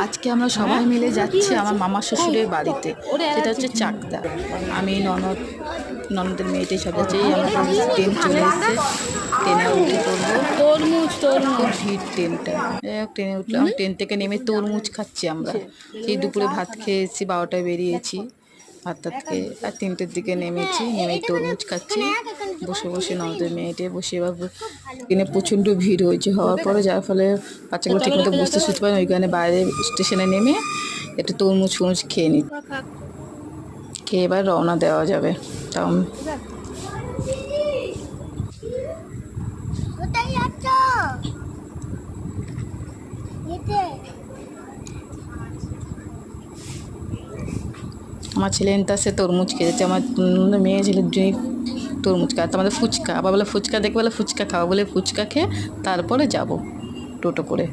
আজকে আমরা সবাই মিলে যাচ্ছি আমার মামা শ্বশুরের বাড়িতে, সেটা হচ্ছে চাকদা। আমি ননদের মেয়েটাই সব যাচ্ছে। আমরা ট্রেন চলে এসছে, ট্রেনে উঠে পড়বো। খুব ভিড় ট্রেনটা। ট্রেনে উঠলাম, ট্রেন থেকে নেমে তরমুজ খাচ্ছি আমরা। সেই দুপুরে ভাত খেয়ে এসেছি, 12টায় বেরিয়েছি ভাত খেয়ে, আর 3টের দিকে নেমেছি, নেমে তরমুজ খাচ্ছি বসে বসে। ননদের মেয়েটে বসে এবার ট্রেনে প্রচণ্ড ভিড় হয়েছে, হওয়ার পরে যার ফলে বাচ্চাগুলো ঠিকমতো বুঝতে শুনতে পারে। ওইখানে বাইরে স্টেশনে নেমে একটু তরমুজ ফরমুজ খেয়ে নিই, খেয়ে এবার রওনা দেওয়া যাবে। তাও আমার ছেলে সে তরমুজ খেয়েছে, আমার মেয়ে ছেলের জন্যই তরমুজ খাওয়া। আমাদের ফুচকা, আবার বলে ফুচকা দেখে বলে ফুচকা খাওয়া, বলে ফুচকা খেয়ে তারপরে যাব টোটো করে।